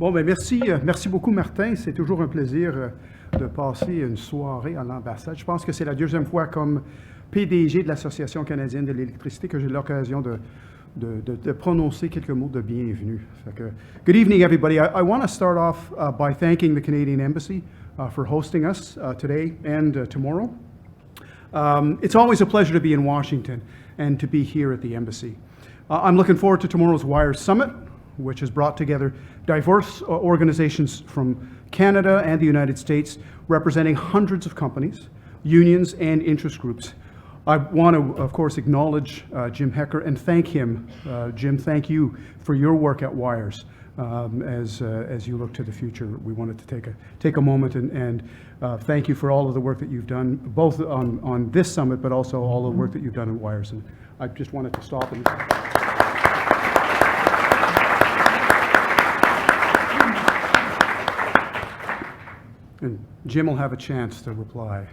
Bon, ben merci beaucoup, Martin. C'est toujours un plaisir de passer une soirée à l'ambassade. Je pense que c'est la deuxième fois comme PDG de l'Association canadienne de l'électricité que j'ai l'occasion de prononcer quelques mots de bienvenue. Good evening, everybody. I want to start off by thanking the Canadian Embassy for hosting us today and tomorrow. It's always a pleasure to be in Washington and to be here at the Embassy. I'm looking forward to tomorrow's WIRES Summit, which has brought together diverse organizations from Canada and the United States, representing hundreds of companies, unions, and interest groups. I want to, of course, acknowledge Jim Hecker and thank him. Jim, thank you for your work at WIRES. As you look to the future, we wanted to take a moment and thank you for all of the work that you've done, both on this summit, but also all the work that you've done at WIRES. And I just wanted to stop and. And Jim will have a chance to reply.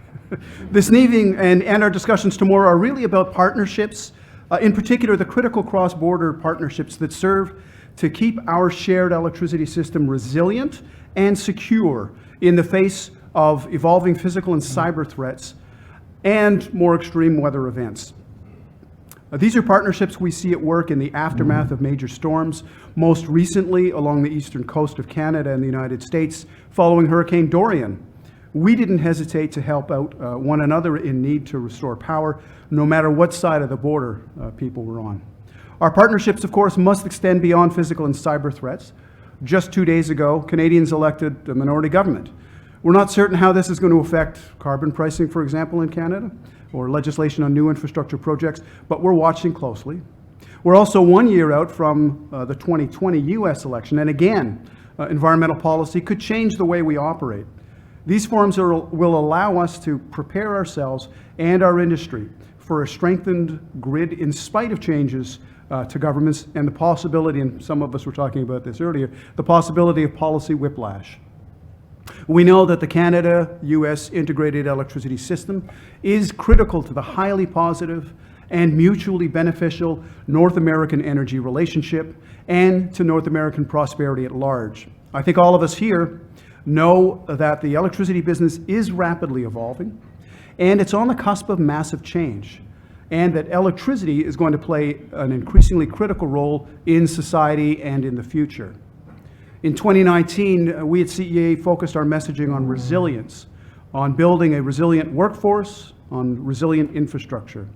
This evening and our discussions tomorrow are really about partnerships, in particular the critical cross-border partnerships that serve to keep our shared electricity system resilient and secure in the face of evolving physical and cyber threats and more extreme weather events. These are partnerships we see at work in the aftermath of major storms, most recently along the eastern coast of Canada and the United States following Hurricane Dorian. We didn't hesitate to help out one another in need to restore power, no matter what side of the border people were on. Our partnerships, of course, must extend beyond physical and cyber threats. Just 2 days ago, Canadians elected a minority government. We're not certain how this is going to affect carbon pricing, for example, in Canada, or legislation on new infrastructure projects, but we're watching closely. We're also 1 year out from the 2020 US election, and again, environmental policy could change the way we operate. These forums will allow us to prepare ourselves and our industry for a strengthened grid in spite of changes to governments and the possibility, and some of us were talking about this earlier, the possibility of policy whiplash. We know that the Canada-US integrated electricity system is critical to the highly positive and mutually beneficial North American energy relationship and to North American prosperity at large. I think all of us here know that the electricity business is rapidly evolving and it's on the cusp of massive change, and that electricity is going to play an increasingly critical role in society and in the future. In 2019, we at CEA focused our messaging on resilience, on building a resilient workforce, on resilient infrastructure.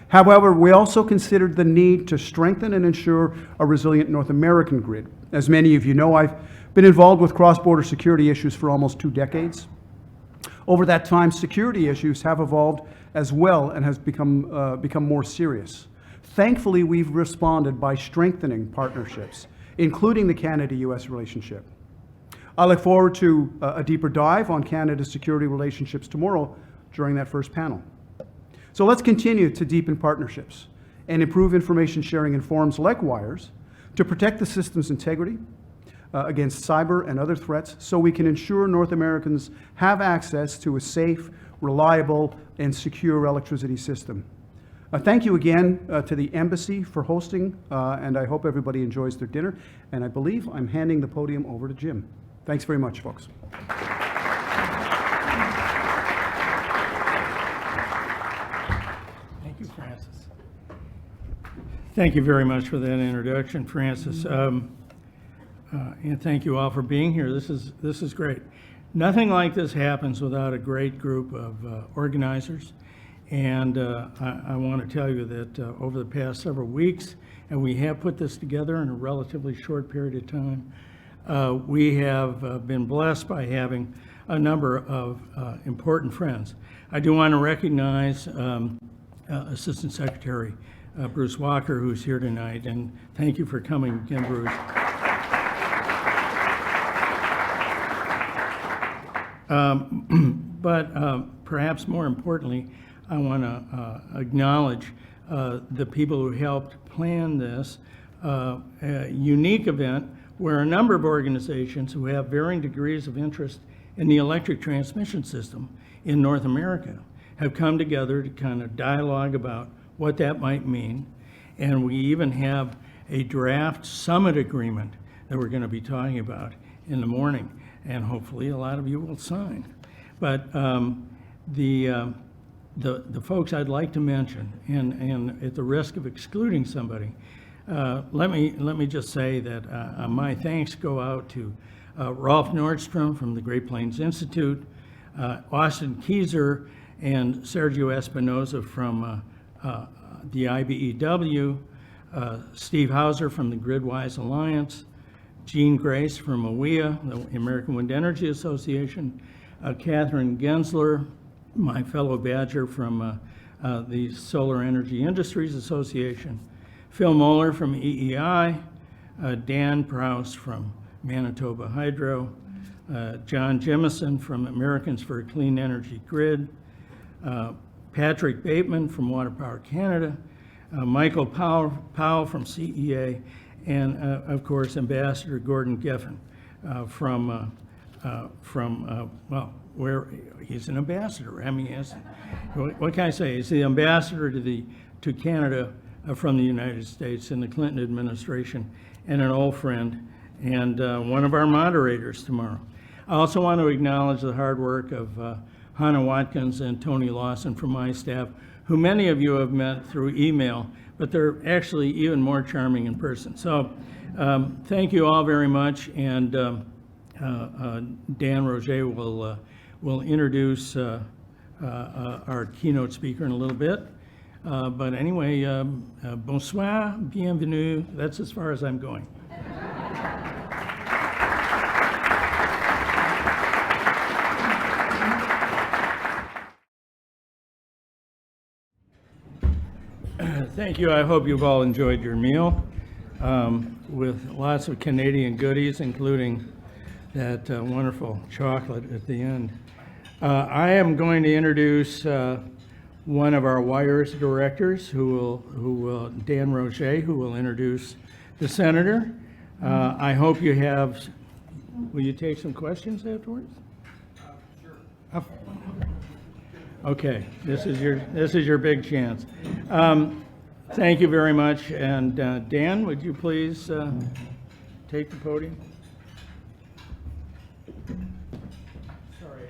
However, we also considered the need to strengthen and ensure a resilient North American grid. As many of you know, I've been involved with cross-border security issues for almost 2 decades. Over that time, security issues have evolved as well and has become more serious. Thankfully, we've responded by strengthening partnerships, including the Canada-US relationship. I look forward to a deeper dive on Canada's security relationships tomorrow during that first panel. So let's continue to deepen partnerships and improve information sharing in forums like WIRES to protect the system's integrity against cyber and other threats so we can ensure North Americans have access to a safe, reliable, and secure electricity system. Thank you again to the Embassy for hosting, and I hope everybody enjoys their dinner. And I believe I'm handing the podium over to Jim. Thanks very much, folks. Thank you, Francis. Thank you very much for that introduction, Francis. And thank you all for being here. This is great. Nothing like this happens without a great group of organizers. And I want to tell you that over the past several weeks, and we have put this together in a relatively short period of time, we have been blessed by having a number of important friends. I do want to recognize Assistant Secretary Bruce Walker, who's here tonight, and thank you for coming again, Bruce. But perhaps more importantly, I want to acknowledge the people who helped plan this unique event where a number of organizations who have varying degrees of interest in the electric transmission system in North America have come together to kind of dialogue about what that might mean. And we even have a draft summit agreement that we're going to be talking about in the morning, and hopefully a lot of you will sign. But the folks I'd like to mention, and at the risk of excluding somebody, let me just say that my thanks go out to Rolf Nordstrom from the Great Plains Institute, Austin Keyser, and Sergio Espinoza from the IBEW, Steve Hauser from the Gridwise Alliance, Jean Grace from AWEA, the American Wind Energy Association, Catherine Gensler, my fellow Badger from the Solar Energy Industries Association, Phil Moeller from EEI, Dan Prowse from Manitoba Hydro, John Jemison from Americans for a Clean Energy Grid, Patrick Bateman from Water Power Canada, Michael Powell from CEA, and of course Ambassador Gordon Geffen from well, where he's an ambassador. I mean, what can I say? He's the ambassador to Canada from the United States in the Clinton administration, and an old friend, and one of our moderators tomorrow. I also want to acknowledge the hard work of Hannah Watkins and Tony Lawson from my staff, who many of you have met through email, but they're actually even more charming in person. So thank you all very much, and Dan Roger will introduce our keynote speaker in a little bit. But anyway, bonsoir, bienvenue. That's as far as I'm going. Thank you. I hope you've all enjoyed your meal with lots of Canadian goodies, including that wonderful chocolate at the end. I am going to introduce one of our WIRES directors, Dan Roger, who will introduce the senator. I hope you have. Will you take some questions afterwards? Sure. Okay, this is your big chance. Thank you very much, and Dan, would you please take the podium? Sorry.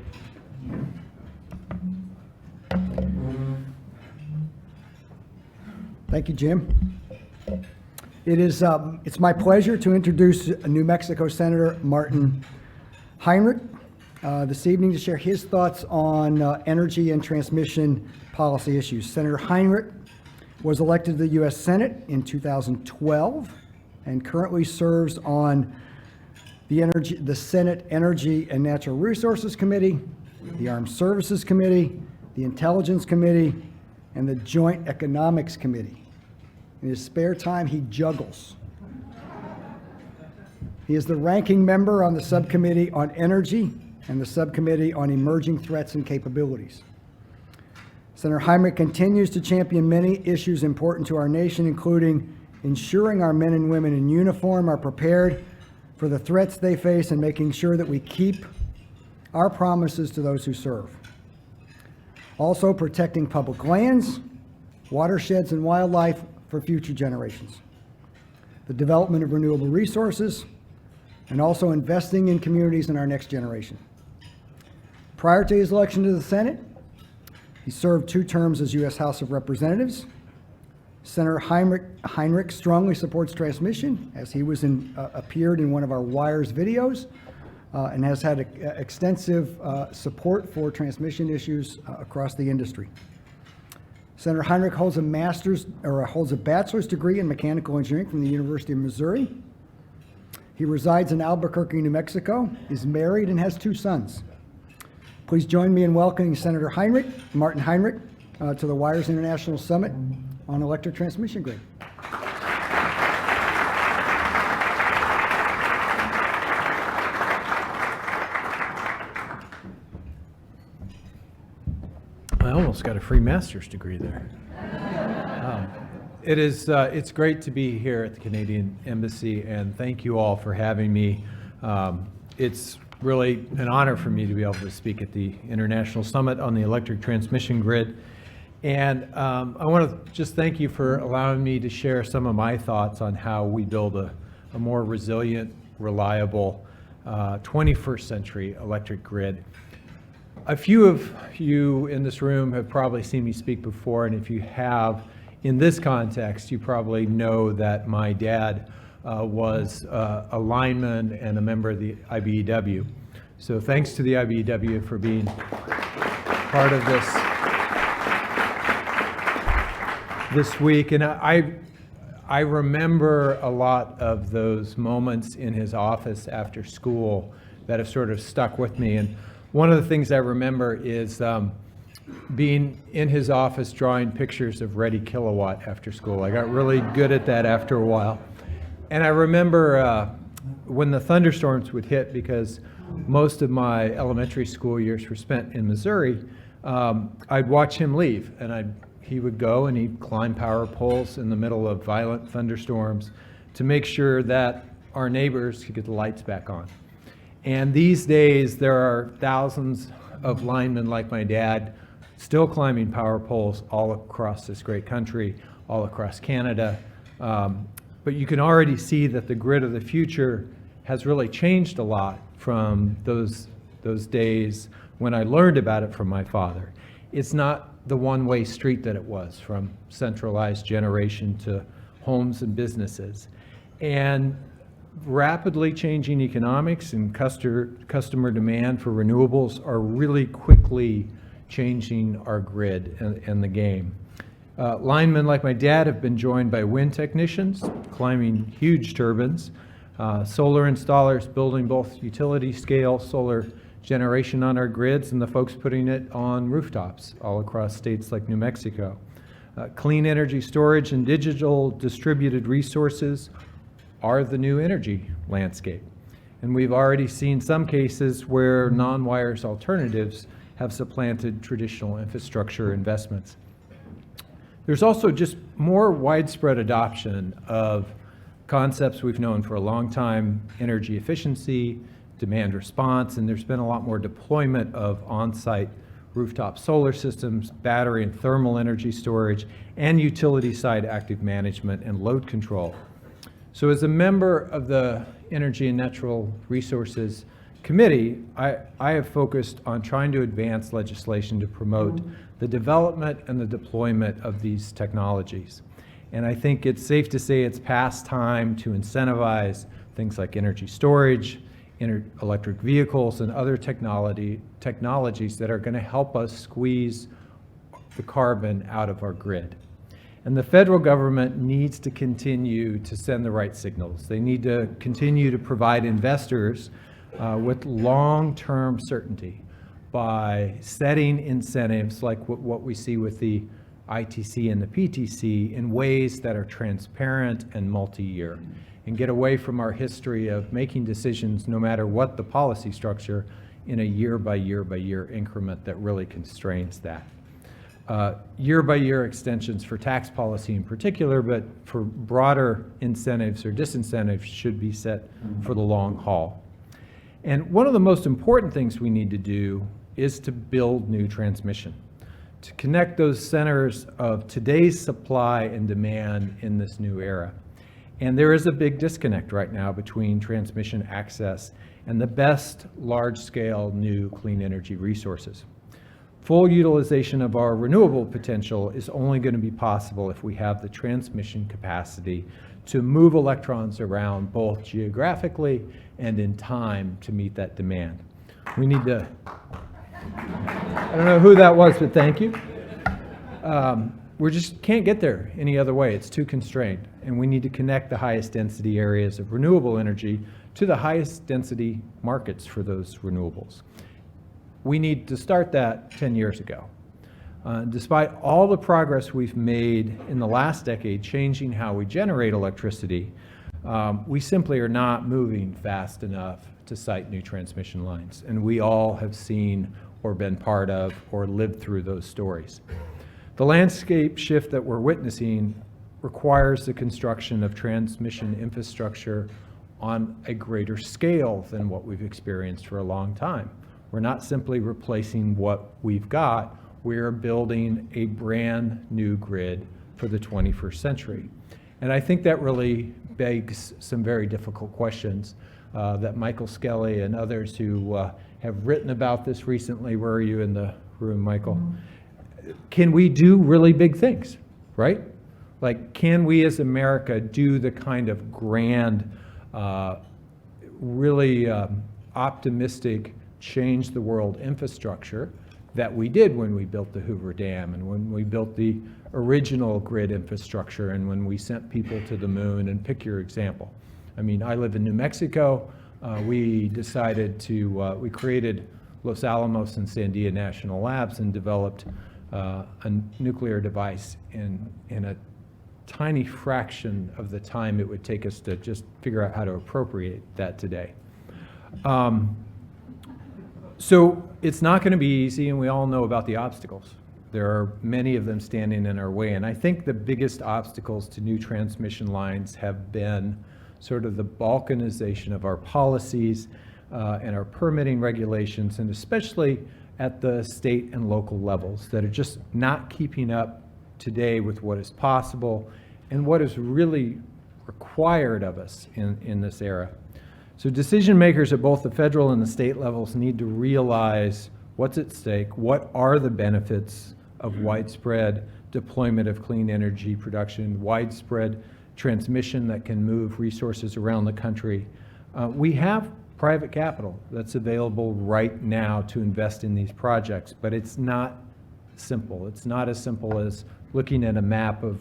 Thank you, Jim. It's my pleasure to introduce New Mexico Senator Martin Heinrich this evening to share his thoughts on energy and transmission policy issues. Senator Heinrich was elected to the U.S. Senate in 2012 and currently serves on the Senate Energy and Natural Resources Committee, the Armed Services Committee, the Intelligence Committee, and the Joint Economics Committee. In his spare time, he juggles. He is the ranking member on the Subcommittee on Energy and the Subcommittee on Emerging Threats and Capabilities. Senator Heinrich continues to champion many issues important to our nation, including ensuring our men and women in uniform are prepared for the threats they face and making sure that we keep our promises to those who serve. Also protecting public lands, watersheds, and wildlife for future generations. The development of renewable resources, and also investing in communities in our next generation. Prior to his election to the Senate, he served 2 terms as U.S. House of Representatives. Senator Heinrich strongly supports transmission, as he appeared in one of our WIRES videos, and has had extensive support for transmission issues across the industry. Senator Heinrich holds a bachelor's degree in mechanical engineering from the University of Missouri. He resides in Albuquerque, New Mexico, is married, and has 2 sons. Please join me in welcoming Senator Martin Heinrich, to the WIRES International Summit on Electric Transmission Grid. I almost got a free master's degree there. It's great to be here at the Canadian Embassy, and thank you all for having me. It's really an honor for me to be able to speak at the International Summit on the Electric Transmission Grid. And I want to just thank you for allowing me to share some of my thoughts on how we build a more resilient, reliable, 21st century electric grid. A few of you in this room have probably seen me speak before, and if you have, in this context, you probably know that my dad was a lineman and a member of the IBEW. So thanks to the IBEW for being part of this week. And I remember a lot of those moments in his office after school that have sort of stuck with me. And one of the things I remember is being in his office drawing pictures of Ready Kilowatt after school. I got really good at that after a while. And I remember when the thunderstorms would hit, because most of my elementary school years were spent in Missouri, I'd watch him leave, and he would go and he'd climb power poles in the middle of violent thunderstorms to make sure that our neighbors could get the lights back on. And these days, there are thousands of linemen like my dad still climbing power poles all across this great country, all across Canada. But you can already see that the grid of the future has really changed a lot from those days when I learned about it from my father. It's not the one-way street that it was, from centralized generation to homes and businesses. And rapidly changing economics and customer demand for renewables are really quickly changing our grid and the game. Linemen like my dad have been joined by wind technicians climbing huge turbines, solar installers building both utility scale solar generation on our grids, and the folks putting it on rooftops all across states like New Mexico. Clean energy storage and digital distributed resources are the new energy landscape. And we've already seen some cases where non-wires alternatives have supplanted traditional infrastructure investments. There's also just more widespread adoption of concepts we've known for a long time: energy efficiency, demand response, and there's been a lot more deployment of on-site rooftop solar systems, battery and thermal energy storage, and utility-side active management and load control. So as a member of the Energy and Natural Resources Committee, I have focused on trying to advance legislation to promote the development and the deployment of these technologies. And I think it's safe to say it's past time to incentivize things like energy storage, electric vehicles, and other technologies that are going to help us squeeze the carbon out of our grid. And the federal government needs to continue to send the right signals. They need to continue to provide investors with long-term certainty by setting incentives like what we see with the ITC and the PTC in ways that are transparent and multi-year, and get away from our history of making decisions no matter what the policy structure in a year-by-year increment that really constrains that. Year-by-year extensions for tax policy in particular, but for broader incentives or disincentives should be set for the long haul. And one of the most important things we need to do is to build new transmission, to connect those centers of today's supply and demand in this new era. And there is a big disconnect right now between transmission access and the best large-scale new clean energy resources. Full utilization of our renewable potential is only going to be possible if we have the transmission capacity to move electrons around both geographically and in time to meet that demand. We need to, I don't know who that was, but thank you. We just can't get there any other way. It's too constrained. And we need to connect the highest density areas of renewable energy to the highest density markets for those renewables. We need to start that 10 years ago. Despite all the progress we've made in the last decade changing how we generate electricity, we simply are not moving fast enough to site new transmission lines. And we all have seen or been part of or lived through those stories. The landscape shift that we're witnessing requires the construction of transmission infrastructure on a greater scale than what we've experienced for a long time. We're not simply replacing what we've got, we're building a brand new grid for the 21st century. And I think that really begs some very difficult questions that Michael Skelly and others who have written about this recently, where are you in the room, Michael? Can we do really big things, right? Like, can we as America do the kind of grand, really optimistic, change the world infrastructure that we did when we built the Hoover Dam and when we built the original grid infrastructure and when we sent people to the moon, and pick your example. I mean, I live in New Mexico. We decided to, we created Los Alamos and Sandia National Labs and developed a nuclear device in a tiny fraction of the time it would take us to just figure out how to appropriate that today. So it's not going to be easy, and we all know about the obstacles. There are many of them standing in our way, and I think the biggest obstacles to new transmission lines have been sort of the balkanization of our policies and our permitting regulations, and especially at the state and local levels, that are just not keeping up today with what is possible and what is really required of us in this era. So decision makers at both the federal and the state levels need to realize what's at stake, what are the benefits of widespread deployment of clean energy production, widespread transmission that can move resources around the country. We have private capital that's available right now to invest in these projects, but it's not simple. It's not as simple as looking at a map of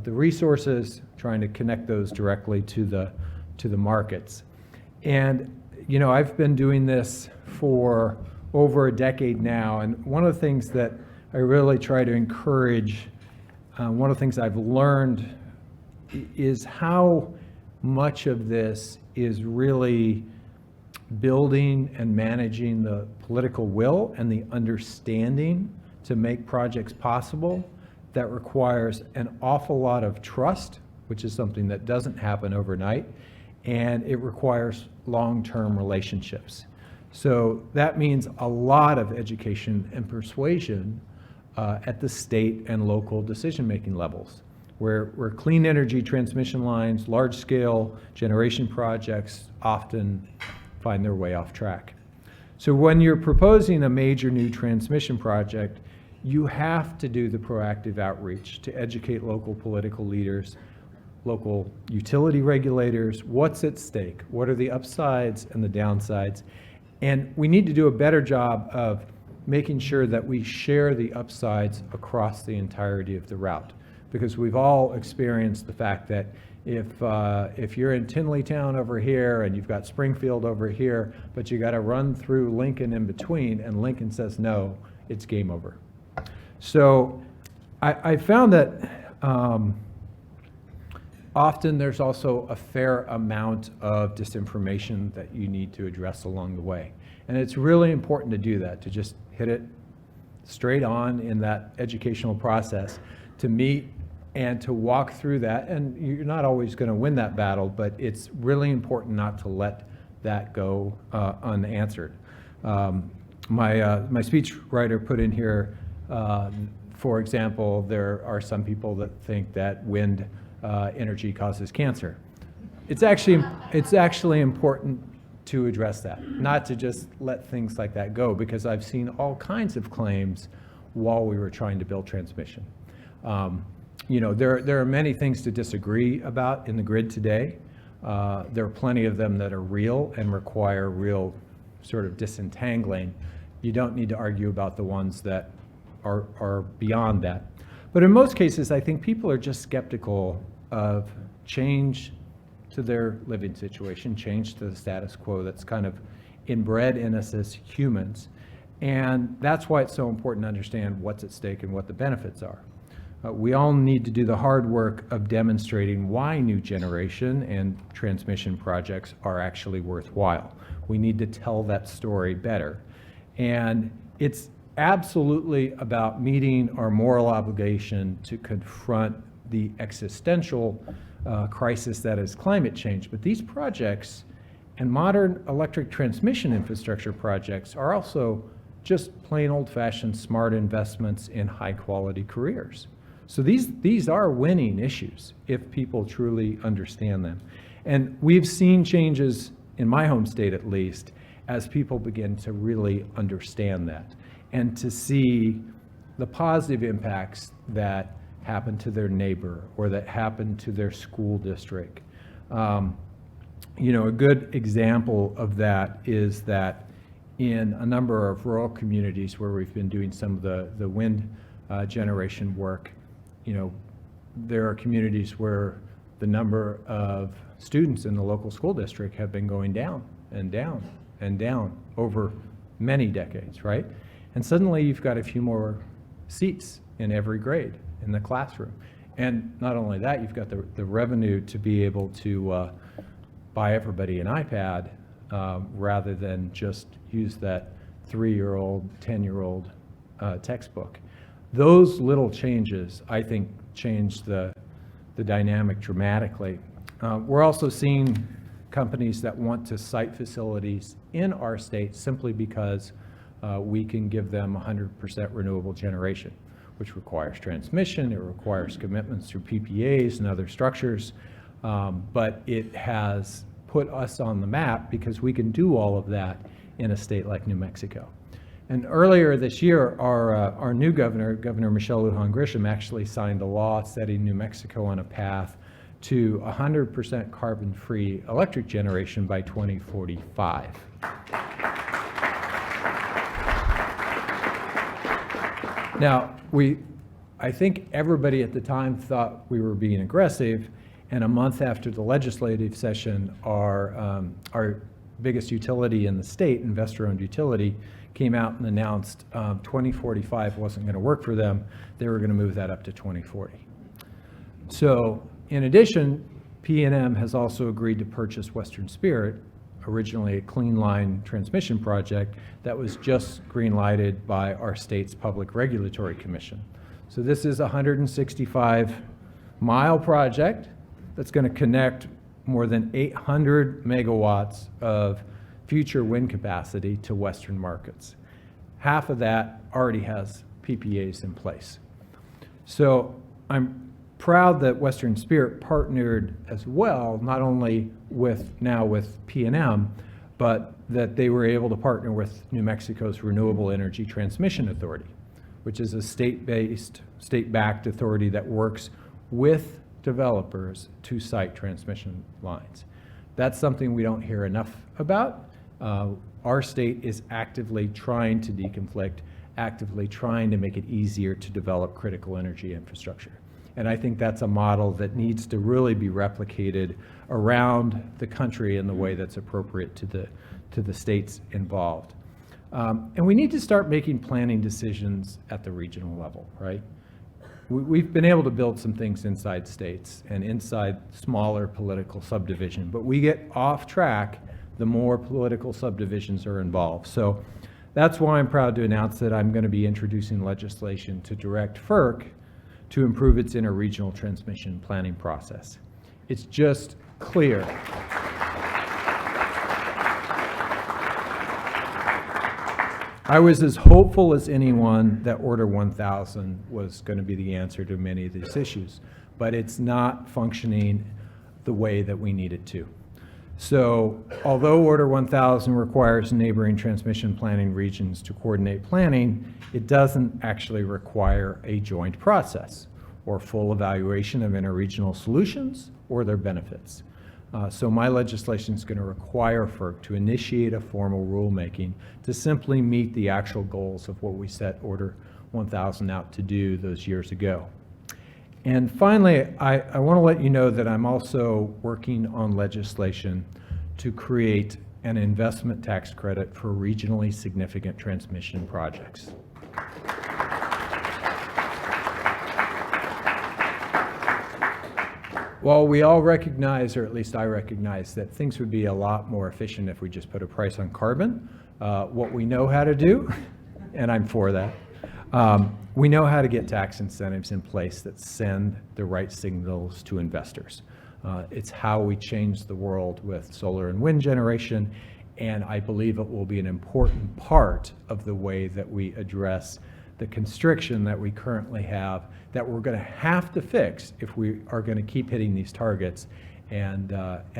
the resources, trying to connect those directly to the markets. And, you know, I've been doing this for over a decade now, and one of the things that I really try to encourage, one of the things I've learned is how much of this is really building and managing the political will and the understanding to make projects possible. That requires an awful lot of trust, which is something that doesn't happen overnight, and it requires long-term relationships. So that means a lot of education and persuasion at the state and local decision-making levels, where clean energy transmission lines, large-scale generation projects often find their way off track. So when you're proposing a major new transmission project, you have to do the proactive outreach to educate local political leaders, local utility regulators, what's at stake, what are the upsides and the downsides. And we need to do a better job of making sure that we share the upsides across the entirety of the route. Because we've all experienced the fact that if you're in Tinleytown over here and you've got Springfield over here, but you got to run through Lincoln in between, and Lincoln says no, it's game over. So I found that often there's also a fair amount of disinformation that you need to address along the way. And it's really important to do that, to just hit it straight on in that educational process, to meet and to walk through that. And you're not always going to win that battle, but it's really important not to let that go unanswered. My speech writer put in here, for example, there are some people that think that wind energy causes cancer. It's actually important to address that, not to just let things like that go, because I've seen all kinds of claims while we were trying to build transmission. You know, there are many things to disagree about in the grid today. There are plenty of them that are real and require real sort of disentangling. You don't need to argue about the ones that are beyond that. But in most cases, I think people are just skeptical of change to their living situation, change to the status quo that's kind of inbred in us as humans. And that's why it's so important to understand what's at stake and what the benefits are. We all need to do the hard work of demonstrating why new generation and transmission projects are actually worthwhile. We need to tell that story better. And it's absolutely about meeting our moral obligation to confront the existential crisis that is climate change. But these projects and modern electric transmission infrastructure projects are also just plain old-fashioned smart investments in high-quality careers. So these are winning issues if people truly understand them. And we've seen changes in my home state, at least, as people begin to really understand that and to see the positive impacts that happen to their neighbor or that happen to their school district. You know, a good example of that is that in a number of rural communities where we've been doing some of the wind generation work, you know, there are communities where the number of students in the local school district have been going down and down and down over many decades, right? And suddenly you've got a few more seats in every grade in the classroom. And not only that, you've got the revenue to be able to buy everybody an iPad rather than just use that 3-year-old, 10-year-old textbook. Those little changes, I think, change the dynamic dramatically. We're also seeing companies that want to site facilities in our state simply because we can give them 100% renewable generation, which requires transmission, it requires commitments through PPAs and other structures, but it has put us on the map because we can do all of that in a state like New Mexico. And earlier this year, our new governor, Governor Michelle Lujan Grisham, actually signed a law setting New Mexico on a path to 100% carbon-free electric generation by 2045. Now, I think everybody at the time thought we were being aggressive, and a month after the legislative session, our biggest utility in the state, investor-owned utility, came out and announced 2045 wasn't going to work for them. They were going to move that up to 2040. So, in addition, PNM has also agreed to purchase Western Spirit, originally a clean line transmission project that was just green-lighted by our state's Public Regulatory Commission. So this is a 165-mile project that's going to connect more than 800 megawatts of future wind capacity to Western markets. Half of that already has PPAs in place. So I'm proud that Western Spirit partnered as well, not only with PNM, but that they were able to partner with New Mexico's Renewable Energy Transmission Authority, which is a state-based, state-backed authority that works with developers to site transmission lines. That's something we don't hear enough about. Our state is actively trying to deconflict, actively trying to make it easier to develop critical energy infrastructure. And I think that's a model that needs to really be replicated around the country in the way that's appropriate to the states involved. And we need to start making planning decisions at the regional level, right? We've been able to build some things inside states and inside smaller political subdivision, but we get off track the more political subdivisions are involved. So that's why I'm proud to announce that I'm going to be introducing legislation to direct FERC to improve its interregional transmission planning process. It's just clear. I was as hopeful as anyone that Order 1000 was going to be the answer to many of these issues, but it's not functioning the way that we need it to. So although Order 1000 requires neighboring transmission planning regions to coordinate planning, it doesn't actually require a joint process or full evaluation of interregional solutions or their benefits. So my legislation is going to require FERC to initiate a formal rulemaking to simply meet the actual goals of what we set Order 1000 out to do those years ago. And finally, I want to let you know that I'm also working on legislation to create an investment tax credit for regionally significant transmission projects. While we all recognize, or at least I recognize, that things would be a lot more efficient if we just put a price on carbon, what we know how to do, and I'm for that, we know how to get tax incentives in place that send the right signals to investors. It's how we change the world with solar and wind generation, and I believe it will be an important part of the way that we address the constriction that we currently have that we're going to have to fix if we are going to keep hitting these targets and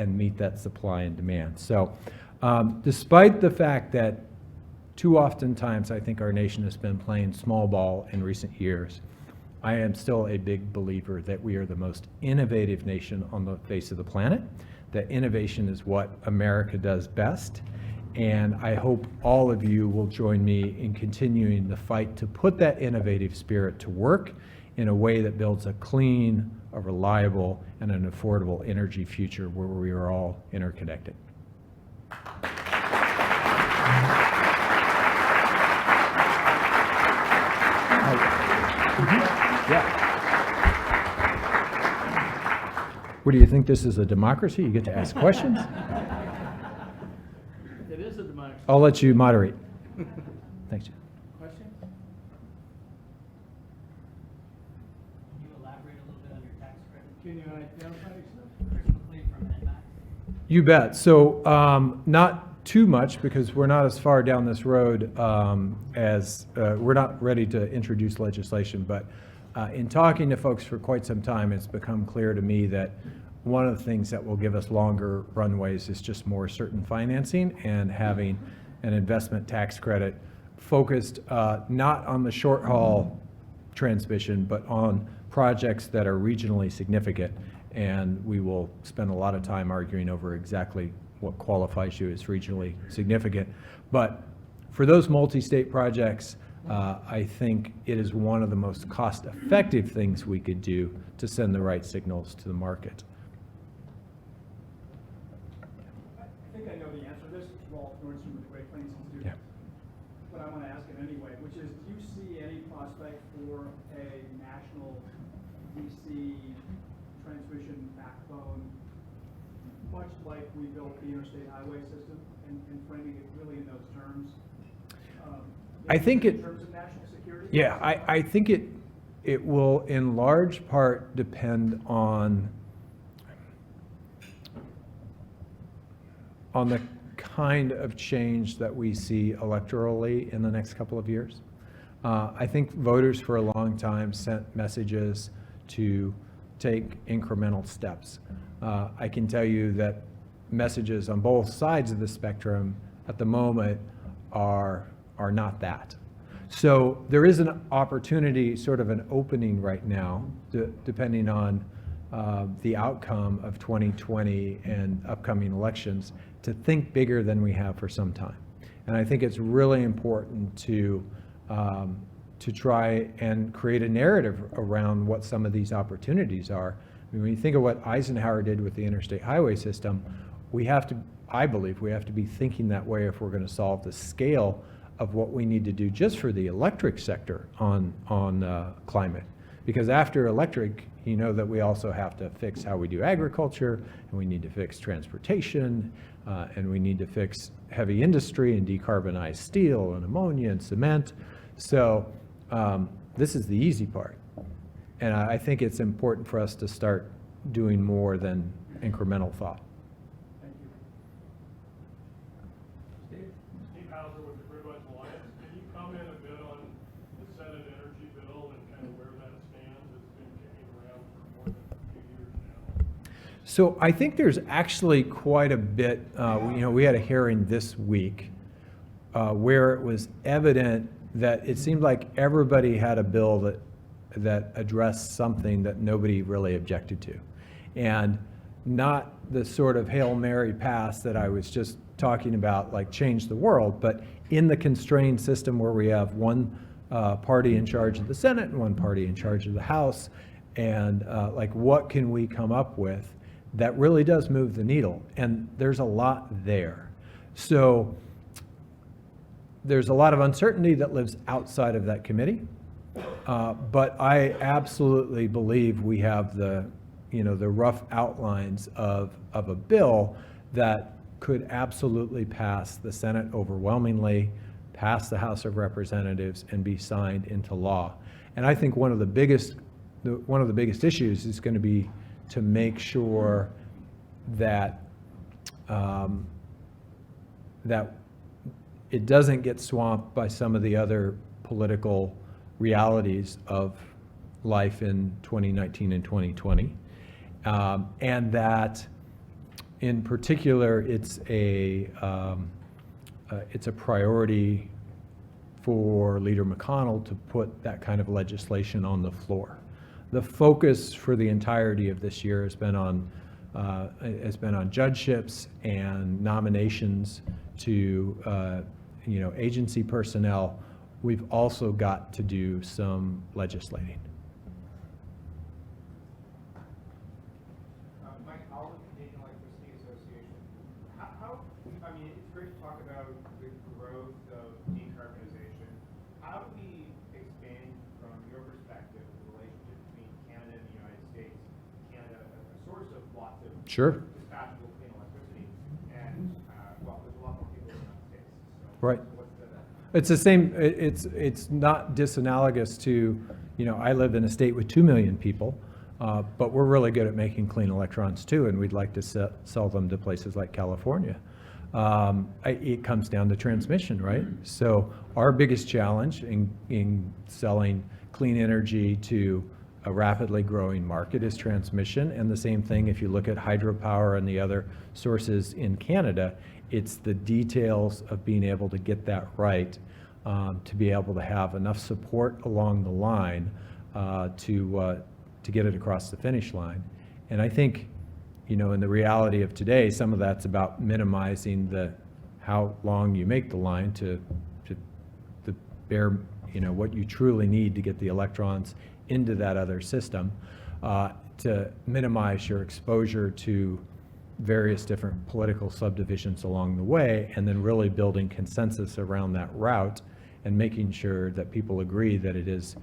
meet that supply and demand. So despite the fact that too oftentimes I think our nation has been playing small ball in recent years, I am still a big believer that we are the most innovative nation on the face of the planet, that innovation is what America does best. And I hope all of you will join me in continuing the fight to put that innovative spirit to work in a way that builds a clean, a reliable, and an affordable energy future where we are all interconnected. Yeah. What do you think? This is a democracy? You get to ask questions? It is a democracy. I'll let you moderate. Thanks, Jim. Questions? Can you elaborate a little bit on your tax credit? Can you identify yourself? Chris McLean from NMAC. You bet. So not too much because we're not as far down this road as we're not ready to introduce legislation. But in talking to folks for quite some time, it's become clear to me that one of the things that will give us longer runways is just more certain financing and having an investment tax credit focused not on the short haul transmission, but on projects that are regionally significant. And we will spend a lot of time arguing over exactly what qualifies you as regionally significant. But for those multi-state projects, I think it is one of the most cost-effective things we could do to send the right signals to the market. I think I know the answer to this. Walt Nordstrom with the Great Plains Institute. Yeah. But I want to ask it anyway, which is, do you see any prospect for a national DC transmission backbone, much like we built the interstate highway system, and framing it really in those terms? I think in terms of national security? Yeah, I think it will in large part depend on the kind of change that we see electorally in the next couple of years. I think voters for a long time sent messages to take incremental steps. I can tell you that messages on both sides of the spectrum at the moment are not that. So there is an opportunity, sort of an opening right now, depending on the outcome of 2020 and upcoming elections, to think bigger than we have for some time. And I think it's really important to try and create a narrative around what some of these opportunities are. I mean, when you think of what Eisenhower did with the interstate highway system, I believe we have to be thinking that way if we're going to solve the scale of what we need to do just for the electric sector on climate. Because after electric, you know that we also have to fix how we do agriculture, and we need to fix transportation, and we need to fix heavy industry and decarbonize steel and ammonia and cement. So this is the easy part. And I think it's important for us to start doing more than incremental thought. Thank you. Steve Hauser with the Grid West Alliance. Can you comment a bit on the Senate energy bill and kind of where that stands? It's been kicking around for more than a few years now. So I think there's actually quite a bit, we had a hearing this week where it was evident that it seemed like everybody had a bill that addressed something that nobody really objected to. And not the sort of Hail Mary pass that I was just talking about, like change the world, but in the constrained system where we have one party in charge of the Senate and one party in charge of the House, and like what can we come up with that really does move the needle? And there's a lot there. So there's a lot of uncertainty that lives outside of that committee. But I absolutely believe we have the rough outlines of a bill that could absolutely pass the Senate overwhelmingly, pass the House of Representatives, and be signed into law. And I think one of the biggest issues is going to be to make sure that that it doesn't get swamped by some of the other political realities of life in 2019 and 2020, and that in particular it's a priority for Leader McConnell to put that kind of legislation on the floor. The focus for the entirety of this year has been on judgeships and nominations to agency personnel. We've also got to do some legislating. Mike Allen, Canadian Electricity Association. I mean, it's great to talk about the growth of decarbonization. How do we expand, from your perspective, the relationship between Canada and the United States? Canada, a source of lots of Sure. dispatchable clean electricity, and well, there's a lot more people in the United States. So Right. what's the It's the same, it's not disanalogous to, I live in a state with 2 million people, but we're really good at making clean electrons too, and we'd like to sell them to places like California. It comes down to transmission, right? So our biggest challenge in selling clean energy to a rapidly growing market is transmission, and the same thing if you look at hydropower and the other sources in Canada. It's the details of being able to get that right, to be able to have enough support along the line to get it across the finish line. And I think, in the reality of today, some of that's about minimizing how long you make the line to bear, what you truly need to get the electrons into that other system, to minimize your exposure to various different political subdivisions along the way, and then really building consensus around that route and making sure that people agree that it is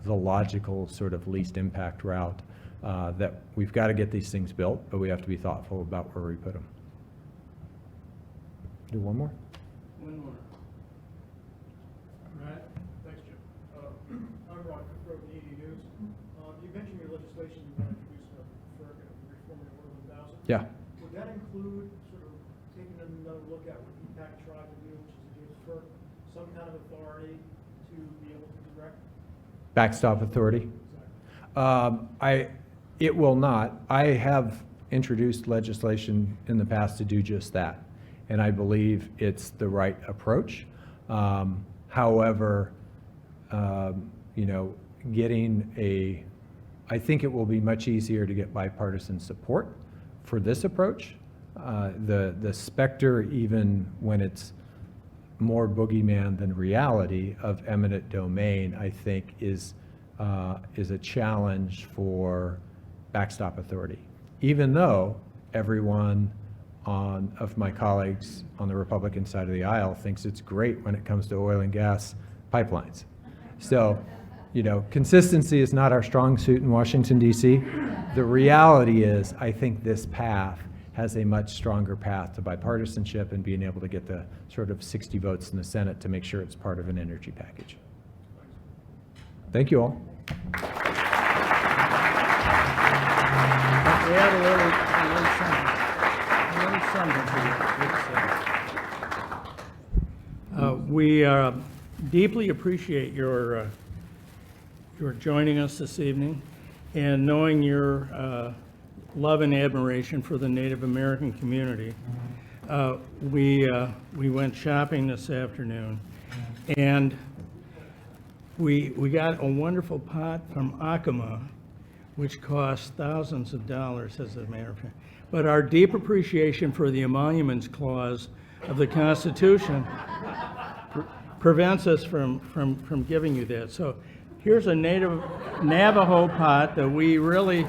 the logical sort of least impact route, that we've got to get these things built, but we have to be thoughtful about where we put them. Do one more? One more. Right? Thanks, Jim. I'm Ron Cooper of the ED News. You mentioned your legislation you want to introduce for reforming Order 1000. Yeah. Would that include sort of taking another look at what EPAC tried to do, which is to give FERC some kind of authority to be able to direct? Backstop authority? It will not. I have introduced legislation in the past to do just that, and I believe it's the right approach. However, I think it will be much easier to get bipartisan support for this approach. The specter, even when it's more boogeyman than reality, of eminent domain, I think is a challenge for backstop authority. Even though everyone of my colleagues on the Republican side of the aisle thinks it's great when it comes to oil and gas pipelines. So, consistency is not our strong suit in Washington, D.C. The reality is, I think this path has a much stronger path to bipartisanship and being able to get the sort of 60 votes in the Senate to make sure it's part of an energy package. Thank you all. We had a little something. We deeply appreciate your joining us this evening, and knowing your love and admiration for the Native American community. We went shopping this afternoon, and we got a wonderful pot from Acoma, which costs thousands of dollars, as a matter of fact. But our deep appreciation for the emoluments clause of the Constitution prevents us from giving you that. So here's a native Navajo pot that we really,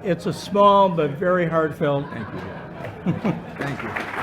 it's a small but very heartfelt. Thank you. Thank you.